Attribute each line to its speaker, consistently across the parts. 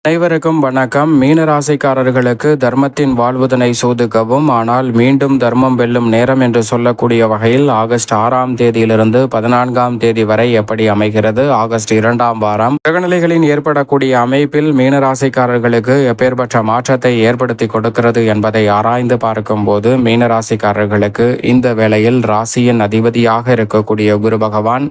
Speaker 1: அனைவருக்கும் வணக்கம். மீனராசிக்காரர்களுக்கு தர்மத்தின் வாழ்வுதனை சோதுக்கவும் ஆனால் மீண்டும் தர்மம் வெல்லும் நேரம் என்று சொல்லக்கூடிய வகையில் ஆகஸ்ட் 6ஆம் தேதியிலிருந்து 14ஆம் தேதி வரை எப்படி அமைகிறது, ஆகஸ்ட் 2ஆம் வாரம் கிரகநிலைகளின் ஏற்படக்கூடிய அமைப்பில் மீனராசிக்காரர்களுக்கு எப்பேற்பட்ட மாற்றத்தை ஏற்படுத்தி கொடுக்கிறது என்பதை ஆராய்ந்து பார்க்கும் போது மீனராசிக்காரர்களுக்கு இந்த வேளையில் ராசியின் அதிபதியாக இருக்கக்கூடிய குரு பகவான்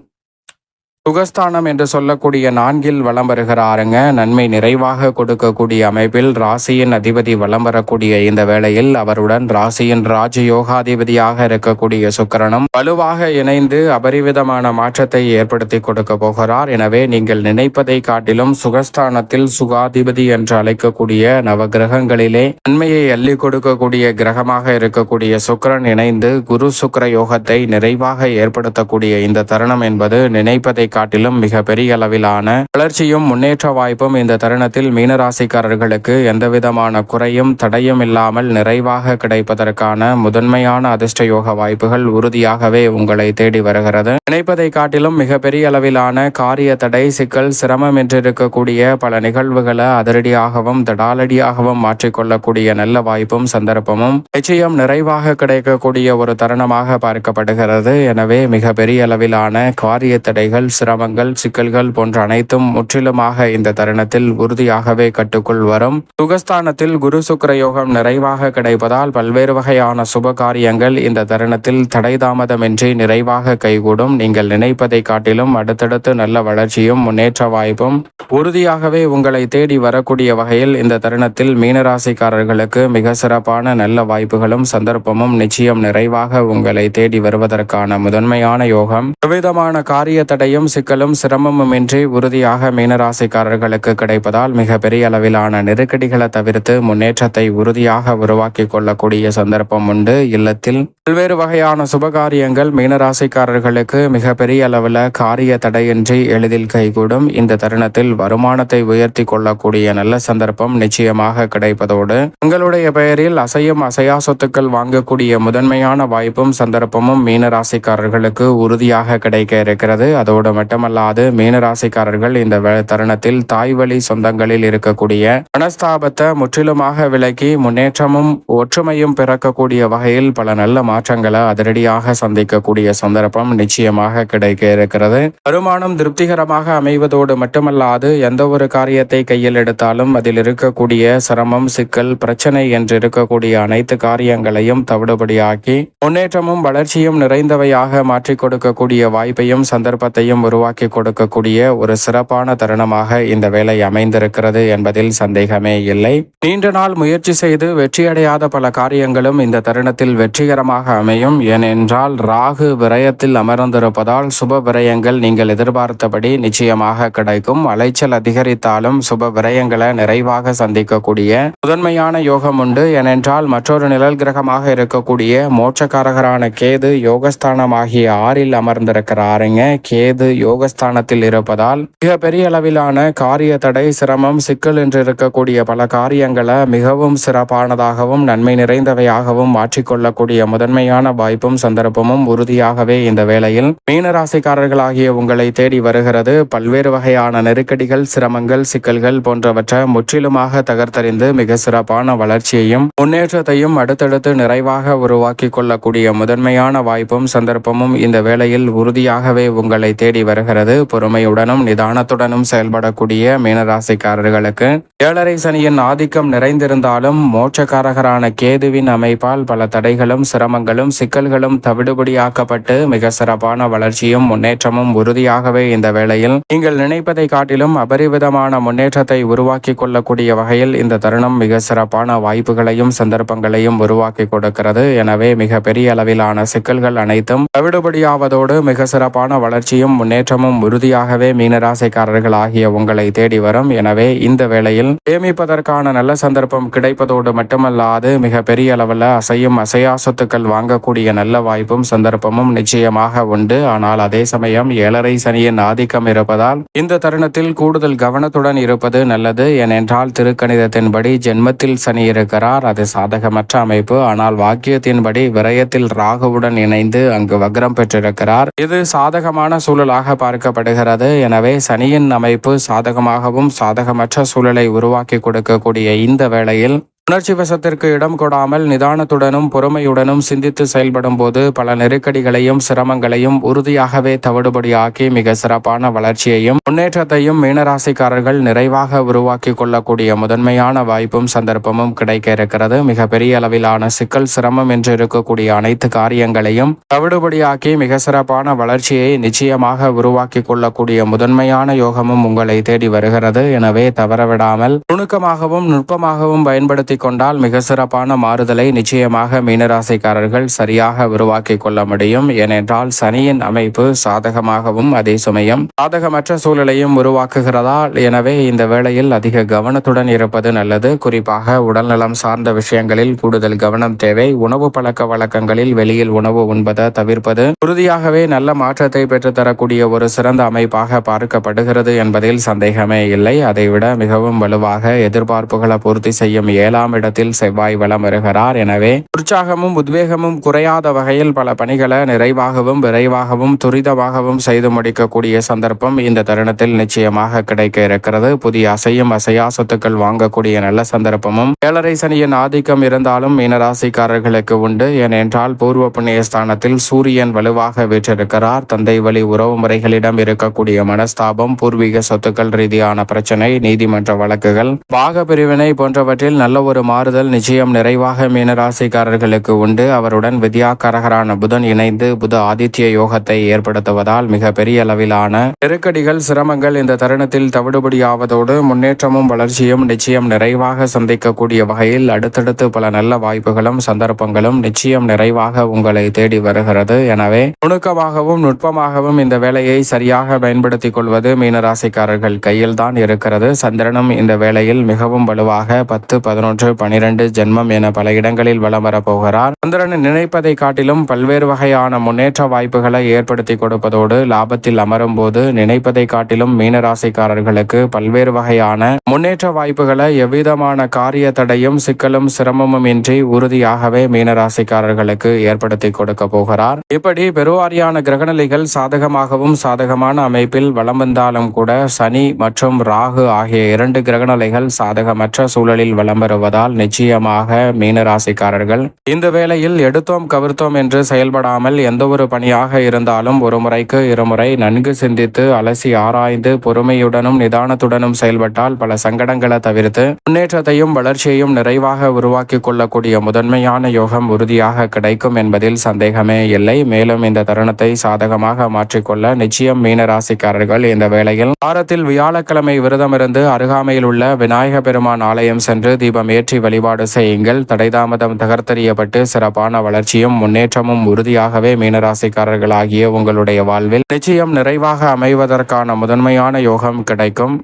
Speaker 1: சுகஸ்தானம் என்று சொல்லக்கூடிய 4இல் வலம் வருகிறாருங்க. நன்மை நிறைவாக கொடுக்கக்கூடிய அமைப்பில் ராசியின் அதிபதி வலம் வரக்கூடிய இந்த வேளையில் அவருடன் ராசியின் ராஜயோகாதிபதியாக இருக்கக்கூடிய சுக்கிரனும் வலுவாக இணைந்து அபரிவிதமான மாற்றத்தை ஏற்படுத்தி கொடுக்க போகிறார். எனவே நீங்கள் நினைப்பதை காட்டிலும் சுகஸ்தானத்தில் சுகாதிபதி என்று அழைக்கக்கூடிய நவகிரகங்களிலே நன்மையை அள்ளி கொடுக்கக்கூடிய கிரகமாக இருக்கக்கூடிய சுக்கிரன் இணைந்து குரு சுக்கிர யோகத்தை நிறைவாக ஏற்படுத்தக்கூடிய இந்த தருணம் என்பது நினைப்பதை காட்டிலும் மிக பெரிய அளவிலான வளர்ச்சியும் முன்னேற்ற வாய்ப்பும் இந்த தருணத்தில் மீனராசிக்காரர்களுக்கு எந்தவிதமான குறையும் தடையும் இல்லாமல் நிறைவாக கிடைப்பதற்கான முதன்மையான அதிர்ஷ்ட யோக வாய்ப்புகள் உறுதியாகவே உங்களை தேடி வருகிறது. நினைப்பதை காட்டிலும் மிக பெரிய அளவிலான காரிய தடை, சிக்கல், சிரமம் என்றிருக்கக்கூடிய பல நிகழ்வுகளை அதிரடியாகவும் தடாலடியாகவும் மாற்றிக்கொள்ளக்கூடிய நல்ல வாய்ப்பும் சந்தர்ப்பமும் நிச்சயம் நிறைவாக கிடைக்கக்கூடிய ஒரு தருணமாக பார்க்கப்படுகிறது. எனவே மிக பெரிய அளவிலான காரிய தடைகள், சிரமங்கள், சிக்கல்கள் போன்ற அனைத்தும் முற்றிலுமாக இந்த தருணத்தில் உறுதியாகவே கட்டுக்குள் வரும். சுகஸ்தானத்தில் குரு சுக்கிர யோகம் நிறைவாக கிடைப்பதால் பல்வேறு வகையான சுப காரியங்கள் இந்த தருணத்தில் தடை தாமதமின்றி நிறைவாக கைகூடும். நீங்கள் நினைப்பதை காட்டிலும் அடுத்தடுத்து நல்ல வளர்ச்சியும் முன்னேற்ற வாய்ப்பும் உறுதியாகவே உங்களை தேடி வரக்கூடிய வகையில் இந்த தருணத்தில் மீனராசிக்காரர்களுக்கு மிக சிறப்பான நல்ல வாய்ப்புகளும் சந்தர்ப்பமும் நிச்சயம் நிறைவாக உங்களை தேடி வருவதற்கான முதன்மையான யோகம். எவ்விதமான காரிய தடையும் சிக்கலும் சிரமமுமின்றி உறுதியாக மீனராசிக்காரர்களுக்கு கிடைப்பதால் மிக பெரிய அளவிலான நெருக்கடிகளை தவிர்த்து முன்னேற்றத்தை உறுதியாக உருவாக்கி கொள்ளக்கூடிய சந்தர்ப்பம் உண்டு. இல்லத்தில் பல்வேறு வகையான சுபகாரியங்கள் மீனராசிக்காரர்களுக்கு மிக பெரிய அளவில் காரிய தடையின்றி எளிதில் கைகூடும். இந்த தருணத்தில் வருமானத்தை உயர்த்தி கொள்ளக்கூடிய நல்ல சந்தர்ப்பம் நிச்சயமாக கிடைப்பதோடு உங்களுடைய பெயரில் அசையும் அசையா சொத்துக்கள் வாங்கக்கூடிய முதன்மையான வாய்ப்பும் சந்தர்ப்பமும் மீனராசிக்காரர்களுக்கு உறுதியாக கிடைக்க இருக்கிறது. அதோடு மட்டுமல்லாது மீனராசிக்காரர்கள் இந்த தருணத்தில் தாய் வழி சொந்தங்களில் இருக்கக்கூடிய மனஸ்தாபத்தை முற்றிலுமாக விலக்கி முன்னேற்றமும் ஒற்றுமையும் பிறக்கக்கூடிய வகையில் பல நல்ல மாற்றங்களை அதிரடியாக சந்திக்கக்கூடிய சந்தர்ப்பம் நிச்சயமாக கிடைக்க இருக்கிறது. வருமானம் திருப்திகரமாக அமைவதோடு மட்டுமல்லாது எந்த ஒரு காரியத்தை கையில் எடுத்தாலும் அதில் இருக்கக்கூடிய சிரமம், சிக்கல், பிரச்சனை என்று இருக்கக்கூடிய அனைத்து காரியங்களையும் தவிடுபடியாக்கி முன்னேற்றமும் வளர்ச்சியும் நிறைந்தவையாக மாற்றிக் கொடுக்கக்கூடிய வாய்ப்பையும் சந்தர்ப்பத்தையும் உருவாக்கி கொடுக்கக்கூடிய ஒரு சிறப்பான தருணமாக இந்த வேலை அமைந்திருக்கிறது என்பதில் சந்தேகமே இல்லை. நீண்ட நாள் முயற்சி செய்து வெற்றியடையாத பல காரியங்களும் இந்த தருணத்தில் வெற்றிகரமாக அமையும். ஏனென்றால் ராகு விரயத்தில் அமர்ந்திருப்பதால் சுப விரயங்கள் நீங்கள் எதிர்பார்த்தபடி நிச்சயமாக கிடைக்கும். அலைச்சல் அதிகரித்தாலும் சுப விரயங்களை நிறைவாக சந்திக்கக்கூடிய முதன்மையான யோகம் உண்டு. ஏனென்றால் மற்றொரு நிழல் கிரகமாக இருக்கக்கூடிய மோட்சக்காரகரான கேது யோகஸ்தானமாகிய 6இல் அமர்ந்திருக்கிறாருங்க. கேது யோகஸ்தானத்தில் இருப்பதால் மிக பெரிய அளவிலான காரிய தடை, சிரமம், சிக்கல் என்று இருக்கக்கூடிய பல காரியங்களை மிகவும் சிறப்பானதாகவும் நன்மை நிறைந்தவையாகவும் மாற்றிக்கொள்ளக்கூடிய முதன்மையான வாய்ப்பும் சந்தர்ப்பமும் உறுதியாகவே இந்த வேளையில் மீனராசிக்காரர்களாகிய உங்களை தேடி வருகிறது. பல்வேறு வகையான நெருக்கடிகள், சிரமங்கள், சிக்கல்கள் போன்றவற்றை முற்றிலுமாக தகர்த்தறிந்து மிக சிறப்பான வளர்ச்சியையும் முன்னேற்றத்தையும் அடுத்தடுத்து நிறைவாக உருவாக்கி கொள்ளக்கூடிய முதன்மையான வாய்ப்பும் சந்தர்ப்பமும் இந்த வேளையில் உறுதியாகவே உங்களை தேடி வருகிறது. பொறுமையுடனும் நிதானத்துடனும் செயல்படக்கூடிய மீனராசிக்காரர்களுக்கு 7.5 சனியின் ஆதிக்கம் நிறைந்திருந்தாலும் மோட்சக்காரகரான கேதுவின் அமைப்பால் பல தடைகளும் சிரமங்களும் சிக்கல்களும் தவிடுபடியாக்கப்பட்டு மிக சிறப்பான வளர்ச்சியும் முன்னேற்றமும் உறுதியாகவே இந்த வேளையில் நீங்கள் நினைப்பதை காட்டிலும் அபரிவிதமான முன்னேற்றத்தை உருவாக்கி கொள்ளக்கூடிய வகையில் இந்த தருணம் மிக சிறப்பான வாய்ப்புகளையும் சந்தர்ப்பங்களையும் உருவாக்கி கொடுக்கிறது. எனவே மிக பெரிய அளவிலான சிக்கல்கள் அனைத்தும் தவிடுபடியாவதோடு மிக சிறப்பான வளர்ச்சியும் முன்னேற்றமும் உறுதியாகவே மீனராசிக்காரர்கள் ஆகிய உங்களை தேடி வரும். எனவே இந்த வேளையில் சேமிப்பதற்கான நல்ல சந்தர்ப்பம் கிடைப்பதோடு மட்டுமல்லாது மிக பெரிய அளவில் அசையும் அசையா சொத்துக்கள் வாங்கக்கூடிய நல்ல வாய்ப்பும் சந்தர்ப்பமும் நிச்சயமாக உண்டு. ஆனால் அதே சமயம் 7.5 சனியின் ஆதிக்கம் இருப்பதால் இந்த தருணத்தில் கூடுதல் கவனத்துடன் இருப்பது நல்லது. ஏனென்றால் திருக்கணிதத்தின்படி ஜென்மத்தில் சனி இருக்கிறார், அது சாதகமற்ற அமைப்பு. ஆனால் வாக்கியத்தின்படி விரயத்தில் ராகுவுடன் இணைந்து அங்கு வக்ரம் பெற்றிருக்கிறார். இது சாதகமான சூழலாக இருப்பதாக பார்க்கப்படுகிறது. எனவே சனியின் அமைப்பு சாதகமாகவும் சாதகமற்ற சூழலை உருவாக்கி கொடுக்கக்கூடிய இந்த வேளையில் உணர்ச்சி வசத்திற்கு இடம் கொடாமல் நிதானத்துடனும் பொறுமையுடனும் சிந்தித்து செயல்படும் போது பல நெருக்கடிகளையும் சிரமங்களையும் உறுதியாகவே தவிடுபடியாக்கி மிக சிறப்பான வளர்ச்சியையும் முன்னேற்றத்தையும் மீனராசிக்காரர்கள் நிறைவாக உருவாக்கி கொள்ளக்கூடிய முதன்மையான வாய்ப்பும் சந்தர்ப்பமும் கிடைக்க இருக்கிறது. மிக பெரிய அளவிலான சிக்கல் சிரமம் என்று இருக்கக்கூடிய அனைத்து காரியங்களையும் தவிடுபடியாக்கி மிக சிறப்பான வளர்ச்சியை நிச்சயமாக உருவாக்கி கொள்ளக்கூடிய முதன்மையான யோகமும் உங்களை தேடி வருகிறது. எனவே தவறவிடாமல் நுணுக்கமாகவும் நுட்பமாகவும் பயன்படுத்தி கொண்டால் மிக சிறப்பான மாறுதலை நிச்சயமாக மீனராசிக்காரர்கள் சரியாக உருவாக்கி கொள்ள முடியும். ஏனென்றால் சனியின் அமைப்பு சாதகமாகவும் அதே சமயம் சாதகமற்ற சூழலையும் உருவாக்குகிறதா. எனவே இந்த வேளையில் அதிக கவனத்துடன் இருப்பது நல்லது. குறிப்பாக உடல்நலம் சார்ந்த விஷயங்களில் கூடுதல் கவனம் தேவை. உணவு பழக்க வழக்கங்களில் வெளியில் உணவு உண்பதை தவிர்ப்பது உறுதியாகவே நல்ல மாற்றத்தை பெற்றுத்தரக்கூடிய ஒரு சிறந்த அமைப்பாக பார்க்கப்படுகிறது என்பதில் சந்தேகமே இல்லை. அதைவிட மிகவும் வலுவாக எதிர்பார்ப்புகளை பூர்த்தி செய்யும் 7ஆம் இடத்தில் செவ்வாய் வலம் வருகிறார். எனவே உற்சாகமும் உத்வேகமும் குறையாத வகையில் பல பணிகளை நிறைவாகவும் விரைவாகவும் துரிதமாகவும் செய்து முடிக்கக்கூடிய சந்தர்ப்பம் இந்த தருணத்தில் நிச்சயமாக கிடைக்க இருக்கிறது. புதிய அசையும் அசையா சொத்துக்கள் வாங்கக்கூடிய நல்ல சந்தர்ப்பமும் 7.5 சனியின் ஆதிக்கம் இருந்தாலும் மீனராசிக்காரர்களுக்கு உண்டு. ஏனென்றால் பூர்வ புண்ணிய ஸ்தானத்தில் சூரியன் வலுவாக வீற்றிருக்கிறார். தந்தை வழி உறவு முறைகளிடம் இருக்கக்கூடிய மனஸ்தாபம், பூர்வீக சொத்துக்கள் ரீதியான பிரச்சனை, நீதிமன்ற வழக்குகள், பாக பிரிவினை போன்றவற்றில் நல்ல ஒரு மாறுதல் நிச்சயம் நிறைவாக மீனராசிக்காரர்களுக்கு உண்டு. அவருடன் வித்யாகாரகரான புதன் இணைந்து புத ஆதித்ய யோகத்தை ஏற்படுத்துவதால் மிக பெரிய அளவிலான நெருக்கடிகள் சிரமங்கள் இந்த தருணத்தில் தவிடுபடியாவதோடு முன்னேற்றமும் வளர்ச்சியும் நிச்சயம் நிறைவாக சந்திக்கக்கூடிய வகையில் அடுத்தடுத்து பல நல்ல வாய்ப்புகளும் சந்தர்ப்பங்களும் நிச்சயம் நிறைவாக உங்களை தேடி வருகிறது. எனவே நுணுக்கமாகவும் நுட்பமாகவும் இந்த வேலையை சரியாக பயன்படுத்திக் கொள்வது மீனராசிக்காரர்கள் கையில் தான் இருக்கிறது. சந்திரனும் இந்த வேளையில் மிகவும் வலுவாக 10, 11, 12 ஜென்மம் என பல இடங்களில் வலம் வரப்போகிறார். சந்திரன் நினைப்பதை காட்டிலும் பல்வேறு வகையான முன்னேற்ற வாய்ப்புகளை ஏற்படுத்தி கொடுப்பதோடு லாபத்தில் அமரும் போது நினைப்பதை காட்டிலும் மீனராசிக்காரர்களுக்கு பல்வேறு வகையான முன்னேற்ற வாய்ப்புகளை எவ்விதமான காரிய தடையும் சிக்கலும் சிரமமும் இன்றி உறுதியாகவே மீனராசிக்காரர்களுக்கு ஏற்படுத்தி கொடுக்க போகிறார். இப்படி பெருவாரியான கிரகநிலைகள் சாதகமாகவும் சாதகமான அமைப்பில் வலம் வந்தாலும் கூட சனி மற்றும் ராகு ஆகிய 2 கிரகநிலைகள் சாதகமற்ற சூழலில் வலம் வருவதால் நிச்சயமாக மீனராசிக்காரர்கள் இந்த வேளையில் எடுத்தோம் கவிர்த்தோம் என்று செயல்படாமல் எந்த ஒரு பணியாக இருந்தாலும் ஒரு முறைக்கு இருமுறை நன்கு சிந்தித்து அலசி ஆராய்ந்து பொறுமையுடனும் நிதானத்துடனும் செயல்பட்டால் பல சங்கடங்களை தவிர்த்து முன்னேற்றத்தையும் வளர்ச்சியையும் நிறைவாக உருவாக்கி கொள்ளக்கூடிய முதன்மையான யோகம் உறுதியாக கிடைக்கும் என்பதில் சந்தேகமே இல்லை. மேலும் இந்த தருணத்தை சாதகமாக மாற்றிக்கொள்ள நிச்சயம் மீனராசிக்காரர்கள் இந்த வேளையில் வாரத்தில் வியாழக்கிழமை விரதமிருந்து அருகாமையில் உள்ள விநாயக பெருமான் ஆலயம் சென்று தீபம் ஏற்றி வழிபாடு செய்யுங்கள். தடைதாமதம் தகர்த்தெறியப்பட்டு சிறப்பான வளர்ச்சியும் முன்னேற்றமும் உறுதியாகவே மீனராசிக்காரர்களாகிய உங்களுடைய வாழ்வில் நிச்சயம் நிறைவாக அமைவதற்கான முதன்மையான யோகம் கிடைக்கும்.